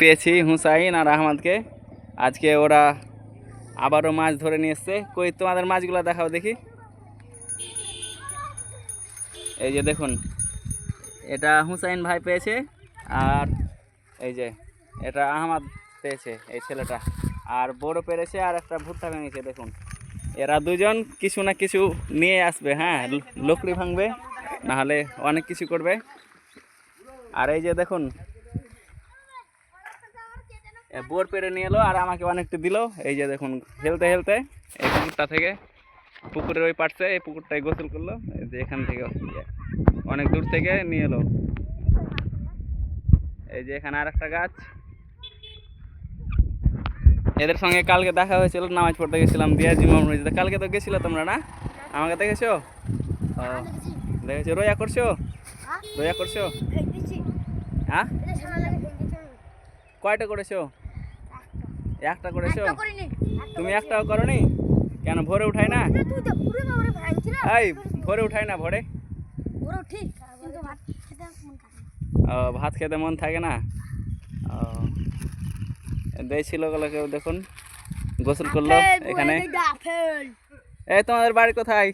পেয়েছি হুসাইন আর আহমদকে। আজকে ওরা আবারও মাছ ধরে নিয়ে এসছে। কই তোমাদের মাছগুলো দেখাও দেখি। এই যে দেখুন, এটা হুসাইন ভাই পেয়েছে, আর এই যে এটা আহমদ পেয়েছে, এই ছেলেটা। আর বড় পেরেছে, আর একটা ভুট্টা ভেঙেছে। দেখুন, এরা দুজন কিছু না কিছু নিয়ে আসবে। হ্যাঁ, লকড়ি ভাঙবে, নাহলে অনেক কিছু করবে। আর এই যে দেখুন, বোর পেরে নিয়ে এলো আর আমাকে অনেকটা দিল। এই যে দেখুন, হেলতে হেলতে এই পুকুরটা থেকে, পুকুরের ওই পাশে এই পুকুরটায় গোসল করলো। এই যে এখান থেকে অনেক দূর থেকে নিয়ে এলো। এই যে এখানে আর একটা গাছ। এদের সঙ্গে কালকে দেখা হয়েছিল, নামাজ পড়তে গেছিলাম দিয়া জিমা মসজিদে। কালকে তো গেছিল তোমরা না? আমাকে দেখেছো? দেখেছো? রোজা করছো? রোজা করছো? হ্যাঁ, কয়টা করেছো? একটা করেছো? তুমি একটাও করনি কেন? ভোরে উঠাই না? এই ভোরে উঠাই না? ভোরে ভাত খেতে মন থাকে না? দিয়েছিল কেউ, দেখুন গোসল করলো এখানে। এই তোমাদের বাড়ি কোথায়?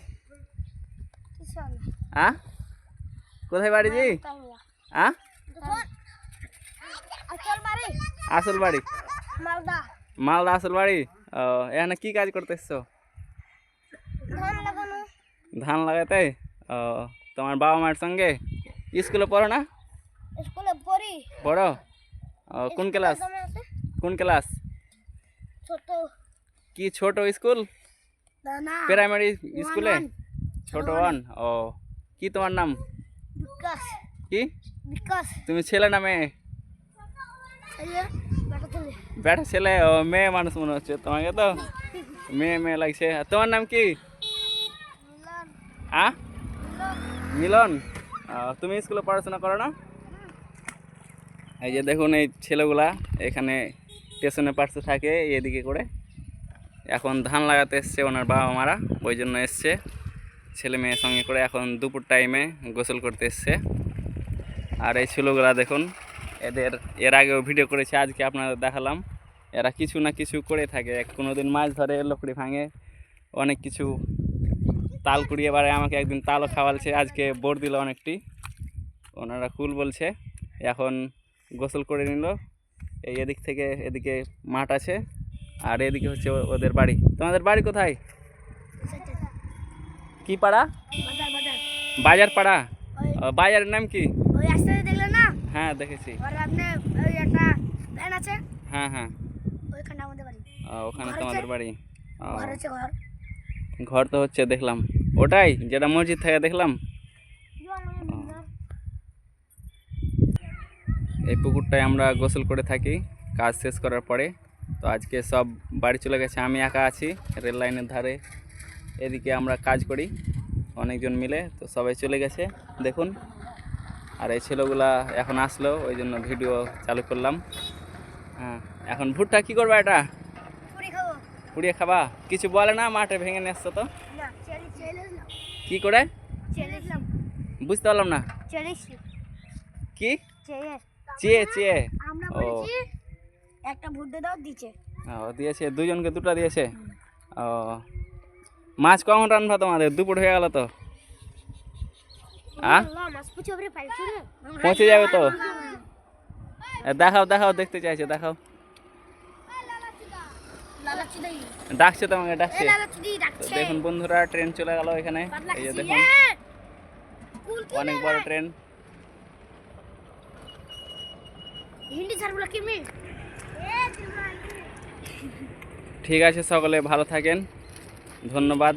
হ্যাঁ, কোথায় বাড়ি জি? হ্যাঁ, আসল বাড়ি মালদা আসল বাড়ি। এখানে কি কাজ করতে এসছো? ধান লাগাতে। তোমার বাবা মায়ের সঙ্গে স্কুলে পড়ো না? পড়ো। কোন ক্লাস? কোন ক্লাস? কি ছোট স্কুল? প্রাইমারি স্কুলে? ছোট ওয়ান। ও, কি তোমার নাম? কি তুমি ছেলে না মেয়ে? বেটা ছেলে। ও, মেয়ে মানুষ মনে হচ্ছে তোমাকে, তো মেয়ে মেয়ে লাগছে। তোমার নাম কি? মিলন। তুমি স্কুলে পড়াশোনা করো না? এই যে দেখুন, এই ছেলেগুলা এখানে স্টেশনের পাশে থাকে, এদিকে করে। এখন ধান লাগাতে এসছে ওনার বাবা মারা, ওই জন্য এসছে ছেলে মেয়ের সঙ্গে করে। এখন দুপুর টাইমে গোসল করতে এসছে। আর এই ছেলেগুলা দেখুন, এর আগেও ভিডিও করেছে, আজকে আপনাদের দেখালাম। এরা কিছু না কিছু করে থাকে। কোনোদিন মাছ ধরে, লকড়ি ভাঙে, অনেক কিছু, তাল কুড়িয়ে বাড়ে। আমাকে একদিন তালও খাওয়ালছে, আজকে বোর দিল অনেকটি। ওনারা কুল বলছে। এখন গোসল করে নিল। এই এদিক থেকে এদিকে মাঠ আছে, আর এদিকে হচ্ছে ওদের বাড়ি। তোমাদের বাড়ি কোথায়? কি পাড়া? বাজার পাড়া। বাজারের নাম কি? হ্যাঁ, দেখেছি। হ্যাঁ হ্যাঁ, ওখানে তোমাদের বাড়ি। ঘর তো হচ্ছে দেখলাম, ওটাই যেটা মসজিদ থেকে দেখলাম। এই পুকুরটায় আমরা গোসল করে থাকি কাজ শেষ করার পরে। তো আজকে সব বাড়ি চলে গেছে, আমি একা আছি রেল লাইনের ধারে। এদিকে আমরা কাজ করি অনেকজন মিলে, তো সবাই চলে গেছে দেখুন। আর এই ছেলেগুলা এখন আসলো, ওই জন্য ভিডিও চালু করলাম। হ্যাঁ, এখন ভুট্টা কি করবা? এটা পুড়িয়ে খাবা? কিছু বলে না? মাঠে ভেঙে নিয়ে আসছো তো, কি করে? বুঝতে পারলাম না। কি চেয়ে চেয়ে? ও, একটা ভুট্টা দাও দিয়েছে। দিয়েছে দুজনকে, দুটো দিয়েছে। ও, মাছ কখন রান্না তোমাদের? দুপুর হয়ে গেল তো। পৌঁছে যাবে তো। দেখাও দেখাও, দেখতে চাইছে, দেখাও। ডাকছে তোমাকে, ডাকছে। দেখুন বন্ধুরা, ট্রেন চলে গেল এখানে। এই যে দেখুন, অনেক বড় ট্রেন। ঠিক আছে, সকলে ভালো থাকেন, ধন্যবাদ।